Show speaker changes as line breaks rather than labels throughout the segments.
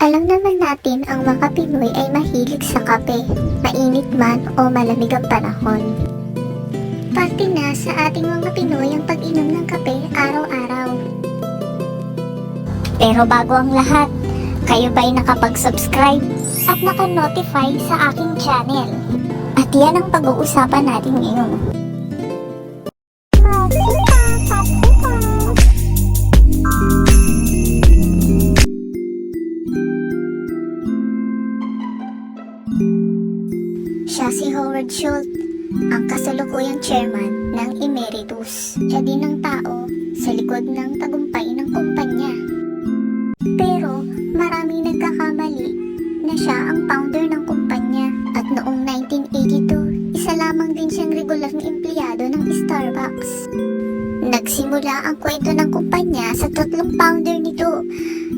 Alam naman natin ang mga Pinoy ay mahilig sa kape, mainit man o malamig ang panahon. Parte na sa ating mga Pinoy ang pag-inom ng kape araw-araw. Pero bago ang lahat, kayo ba'y nakapag-subscribe at naka-notify sa aking channel? At yan ang pag-uusapan natin ngayon. Siya si Howard Schultz, ang kasalukuyang chairman ng Emeritus. Siya din ang tao sa likod ng tagumpay ng kumpanya. Pero maraming nagkakamali na siya ang founder ng kumpanya. At noong 1982, isa lamang din siyang regular na empleyado ng Starbucks. Nagsimula ang kwento ng kumpanya sa tatlong founder nito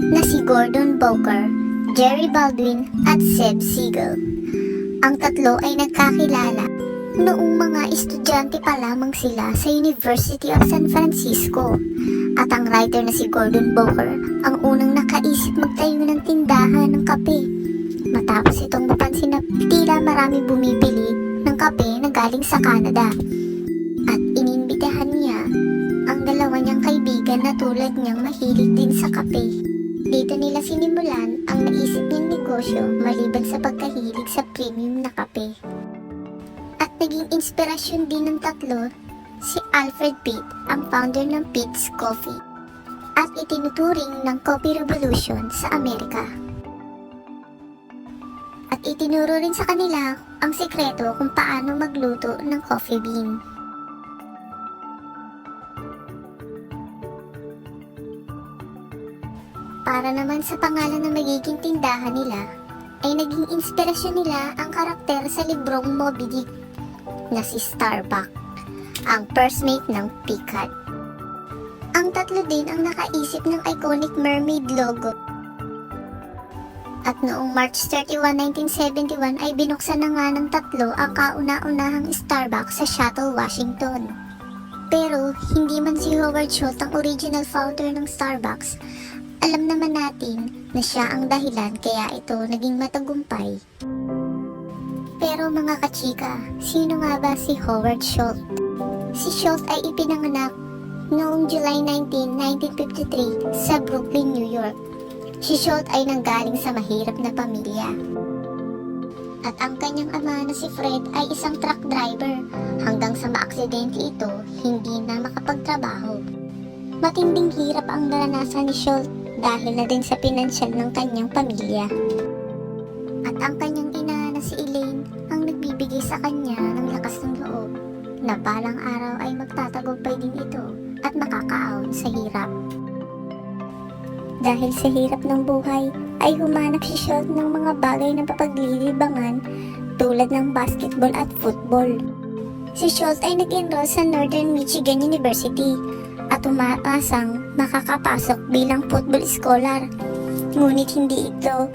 na si Gordon Bowker, Jerry Baldwin at Seb Siegel. Ang tatlo ay nagkakilala noong mga estudyante pa lamang sila sa University of San Francisco. At ang writer na si Gordon Bowker ang unang nakaisip magtayo ng tindahan ng kape. Matapos itong mapansin na tila marami bumibili ng kape na galing sa Canada. At inimbitahan niya ang dalawa niyang kaibigan na tulad niyang mahilig din sa kape. Dito nila sinimulan ang naisip niyang negosyo maliban sa pagkahilig sa premium na kape. At naging inspirasyon din ng tatlo si Alfred Pitt, ang founder ng Pitt's Coffee, at itinuturing ng Coffee Revolution sa Amerika. At itinuro rin sa kanila ang sekreto kung paano magluto ng coffee bean. Para naman sa pangalan na magiging tindahan nila, ay naging inspirasyon nila ang karakter sa librong Moby Dick na si Starbuck, ang first mate ng Picard. Ang tatlo din ang nakaisip ng iconic mermaid logo. At noong March 31, 1971 ay binuksan na nga ng tatlo ang kauna-unahang Starbucks sa Seattle, Washington. Pero hindi man si Howard Schultz ang original founder ng Starbucks, alam naman natin na siya ang dahilan kaya ito naging matagumpay. Pero mga kachika, sino nga ba si Howard Schultz? Si Schultz ay ipinanganak noong July 19, 1953 sa Brooklyn, New York. Si Schultz ay nanggaling sa mahirap na pamilya. At ang kanyang ama na si Fred ay isang truck driver hanggang sa maaksidente ito, hindi na makapagtrabaho. Matinding hirap ang naranasan ni Schultz dahil na din sa pinansyal ng kanyang pamilya. At ang kanyang ina na si Elaine ang nagbibigay sa kanya ng lakas ng loob na balang araw ay magtatagumpay din ito at makakaahon sa hirap. Dahil sa hirap ng buhay ay humanap si Schultz ng mga bagay na papaglilibangan tulad ng basketball at football. Si Schultz ay nag-enroll sa Northern Michigan University at umaasang makakapasok bilang football scholar. Ngunit hindi ito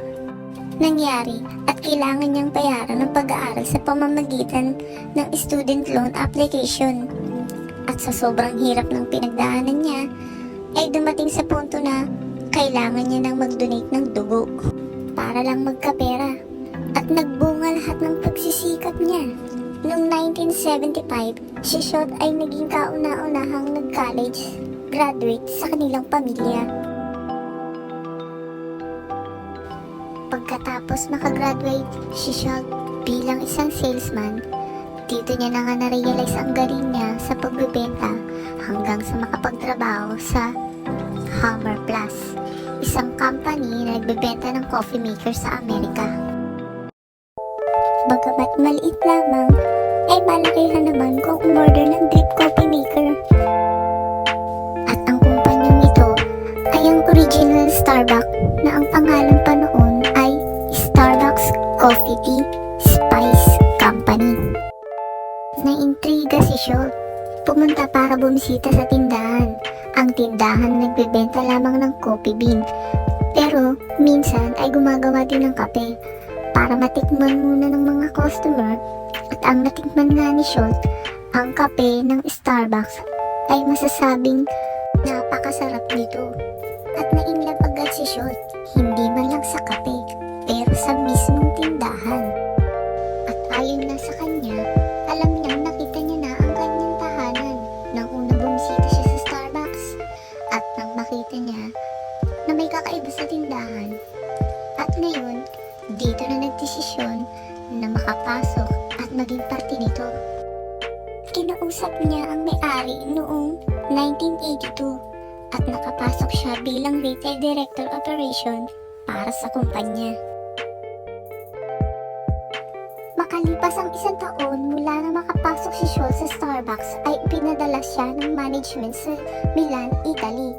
nangyari at kailangan niyang bayaran ng pag-aaral sa pamamagitan ng student loan application. At sa sobrang hirap ng pinagdaanan niya, ay dumating sa punto na kailangan niya nang mag-donate ng dugo para lang magkapera. At nagbunga lahat ng pagsisikap niya. Noong 1975, si Schultz ay naging kauna-unahang nag-college graduate sa kanilang pamilya. Pagkatapos makagraduate si Schultz bilang isang salesman, dito niya na nga na-realize ang galing niya sa pagbebenta hanggang sa makapagtrabaho sa Hammer Plus, isang company na nagbebenta ng coffee maker sa Amerika. Bagamat maliit lamang, ay malakihan naman kung umorder ng drip coffee maker. At ang kumpanyang ito ay ang original Starbucks na ang pangalan pa noon ay Starbucks Coffee Tea Spice Company. Naintriga si Schultz. Pumunta para bumisita sa tindahan. Ang tindahan nagbebenta lamang ng coffee bean. Pero minsan ay gumagawa din ng kape para matikman muna ng mga customer. At ang natikman nga ni Schultz, ang kape ng Starbucks ay masasabing napakasarap nito. At nainlove agad si Schultz, hindi man lang sa kape, nagdesisyon na makapasok at maging parte nito. Kinausap niya ang may-ari noong 1982 at nakapasok siya bilang retail director operation para sa kumpanya. Makalipas ang 1 taon mula na makapasok si Scholl sa Starbucks ay pinadala siya ng management sa Milan, Italy.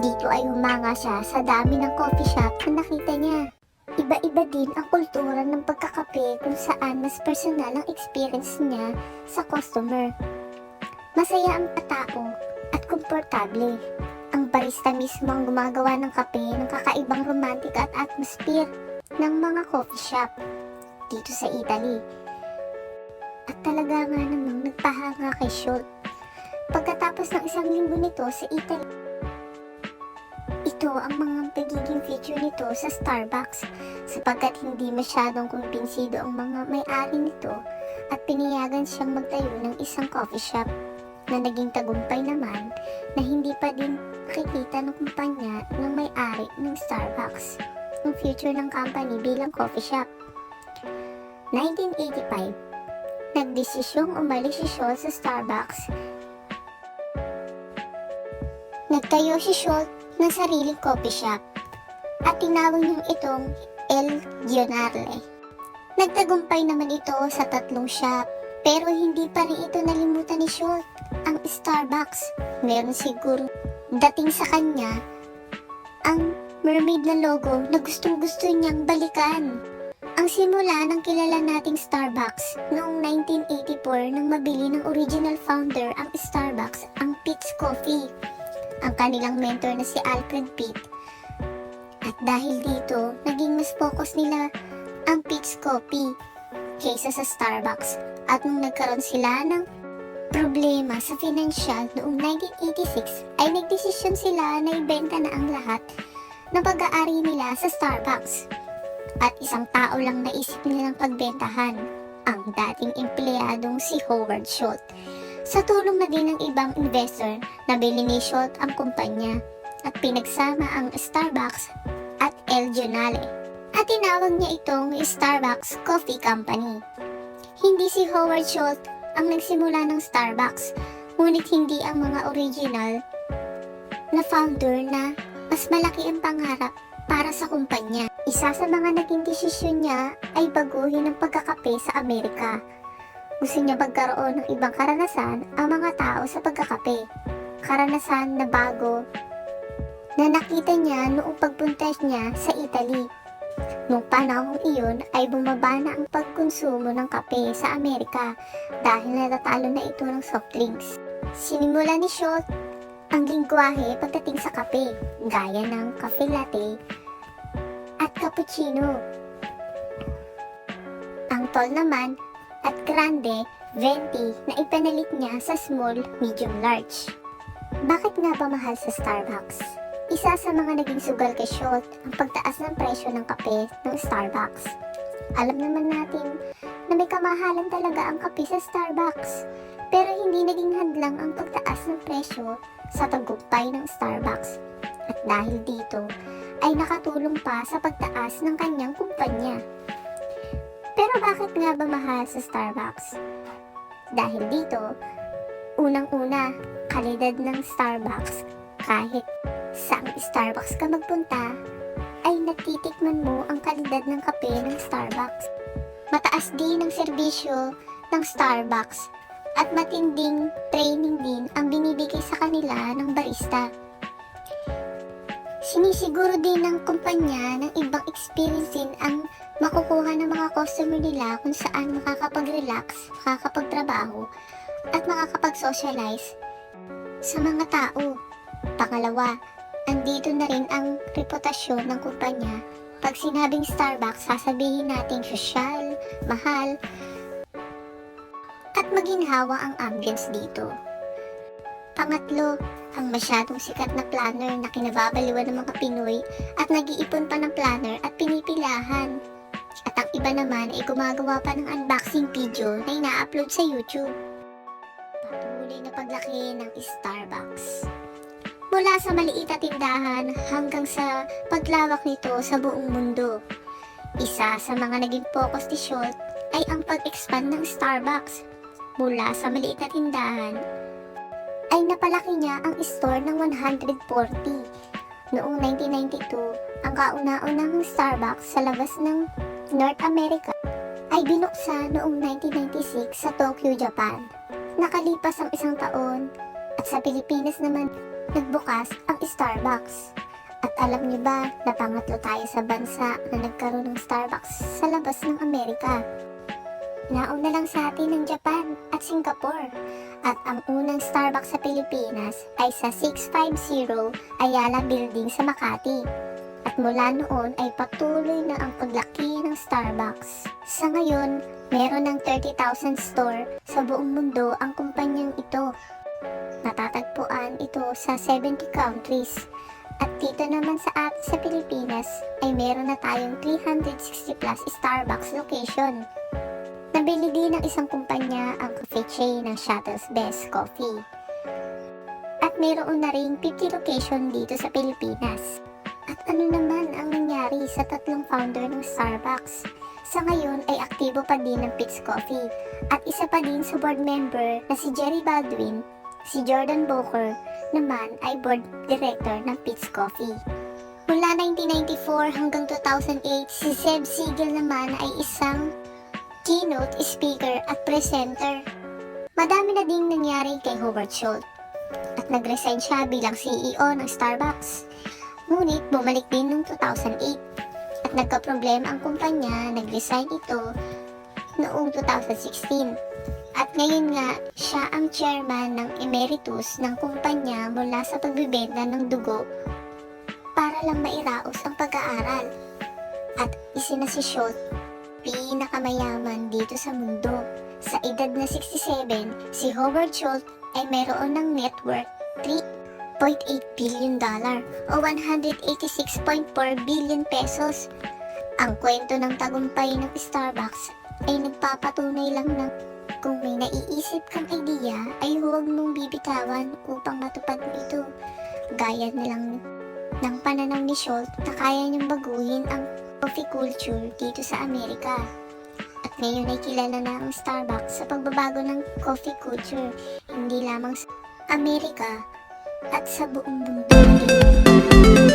Dito ay humanga siya sa dami ng coffee shop na nakita niya. Iba-iba din ang kultura ng pagkakape kung saan mas personal ang experience niya sa customer. Masaya ang tao at komportable. Ang barista mismo ang gumagawa ng kape ng kakaibang romantic at atmosphere ng mga coffee shop dito sa Italy. At talaga nga namang nagpahanga kay Scholl. Pagkatapos ng 1 linggo nito sa Italy, ito ang mga pagiging feature nito sa Starbucks sapagkat hindi masyadong kumbinsido ang mga may-ari nito at pinayagan siyang magtayo ng isang coffee shop na naging tagumpay naman na hindi pa din makikita ng kumpanya ng may-ari ng Starbucks ng future ng company bilang coffee shop. 1985, nagdesisyong umalis si Scholl sa Starbucks. Nagtayo si Scholl ng sariling coffee shop at tinawag niyang itong El Giornale. Nagtagumpay naman ito sa 3 shop pero hindi pa rin ito nalimutan ni Scholl. Ang Starbucks, meron siguro dating sa kanya ang mermaid na logo na gustong-gusto niyang balikan. Ang simula ng kilala nating Starbucks noong 1984 nang mabili ng original founder ang Starbucks ang Peet's Coffee, ang kanilang mentor na si Alfred Peet. At dahil dito, naging mas focus nila ang Peet's Coffee kaysa sa Starbucks. At nung nagkaroon sila ng problema sa financial noong 1986, ay nagdesisyon sila na ibenta na ang lahat ng pag-aari nila sa Starbucks. At isang tao lang naisip nilang pagbentahan, ang dating empleyadong si Howard Schultz. Sa tulong na din ng ibang investor, nabili ni Schultz ang kumpanya at pinagsama ang Starbucks at El Giornale. At tinawag niya itong Starbucks Coffee Company. Hindi si Howard Schultz ang nagsimula ng Starbucks, ngunit hindi ang mga original na founder na mas malaki ang pangarap para sa kumpanya. Isa sa mga naging desisyon niya ay baguhin ang pagkakape sa Amerika. Gusto niya magkaroon ng ibang karanasan ang mga tao sa pagkakape. Karanasan na bago na nakita niya noong pagpunta niya sa Italy. Noong panahong iyon ay bumaba na ang pagkonsumo ng kape sa Amerika dahil natatalo na ito ng soft drinks. Sinimula ni Schultz ang lingwahe pagdating sa kape, gaya ng cafe latte at cappuccino. Ang tall naman at grande, venti na ipanalit niya sa small, medium, large. Bakit nga ba mahal sa Starbucks? Isa sa mga naging sugal kay Schultz ang pagtaas ng presyo ng kape ng Starbucks. Alam naman natin na may kamahalan talaga ang kape sa Starbucks, pero hindi naging hadlang ang pagtaas ng presyo sa tagumpay ng Starbucks. At dahil dito, ay nakatulong pa sa pagtaas ng kanyang kumpanya. Pero bakit nga ba mahal sa Starbucks? Dahil dito, unang-una, kalidad ng Starbucks. Kahit saang Starbucks ka magpunta, ay natitikman mo ang kalidad ng kape ng Starbucks. Mataas din ang serbisyo ng Starbucks at matinding training din ang binibigay sa kanila ng barista. Sinisiguro din ng kumpanya ng ibang experience din ang makukuha ng mga customer nila kung saan makakapag-relax, makakapagtrabaho, at makakapag-socialize sa mga tao. Pangalawa, andito na rin ang reputasyon ng kumpanya. Pag sinabing Starbucks, sasabihin natin sosyal, mahal, at maginhawa ang ambience dito. Pangatlo, ang masyadong sikat na planner na kinababaliwan ng mga Pinoy at nag-iipon pa ng planner at pinipilahan. At ang iba naman ay gumagawa pa ng unboxing video na ina-upload sa YouTube. Patuloy na paglaki ng Starbucks. Mula sa maliit na tindahan hanggang sa paglawak nito sa buong mundo. Isa sa mga naging focus ni Schultz ay ang pag-expand ng Starbucks. Mula sa maliit na tindahan, ay napalaki niya ang store ng 140. Noong 1992, ang kauna-unahang Starbucks sa labas ng North America ay binuksan noong 1996 sa Tokyo, Japan. Nakalipas ang isang taon at sa Pilipinas naman nagbukas ang Starbucks. At alam niyo ba na pangatlo tayo sa bansa na nagkaroon ng Starbucks sa labas ng Amerika? Nauna lang sa atin ang Japan at Singapore. At ang unang Starbucks sa Pilipinas ay sa 650 Ayala Building sa Makati. At mula noon ay patuloy na ang paglaki ng Starbucks. Sa ngayon, meron ng 30,000 store sa buong mundo ang kumpanyang ito. Natatagpuan ito sa 70 countries. At dito naman sa atin sa Pilipinas ay meron na tayong 360 plus Starbucks location. Nabili din ng isang kumpanya ang coffee chain ng Shuttle's Best Coffee. At mayroon na rin 50 location dito sa Pilipinas. At ano naman ang nangyari sa tatlong founder ng Starbucks? Sa ngayon ay aktibo pa din ng Peet's Coffee. At isa pa din sa board member na si Jerry Baldwin, si Jordan Boker naman ay board director ng Peet's Coffee. Mula 1994 hanggang 2008, si Seb Siegel naman ay isang keynote speaker at presenter. Madami na ding nangyari kay Howard Schultz at nag-resign siya bilang CEO ng Starbucks. Ngunit bumalik din noong 2008 at nagka-problema ang kumpanya, nag-resign ito noong 2016. At ngayon nga, siya ang chairman ng emeritus ng kumpanya mula sa pagbibenta ng dugo para lang mairaos ang pag-aaral. At isina si Schultz pinakamayaman dito sa mundo. Sa edad na 67, si Howard Schultz ay mayroon ng net worth $3.8 billion o 186.4 billion pesos. Ang kwento ng tagumpay ng Starbucks ay nagpapatunay lang na kung may naiisip kang idea ay huwag mong bibitawan upang matupad mo ito. Gaya na lang ng pananaw ni Schultz na kaya niyang baguhin ang coffee culture dito sa Amerika. At ngayon ay kilala na ang Starbucks sa pagbabago ng coffee culture, hindi lamang sa Amerika at sa buong mundo.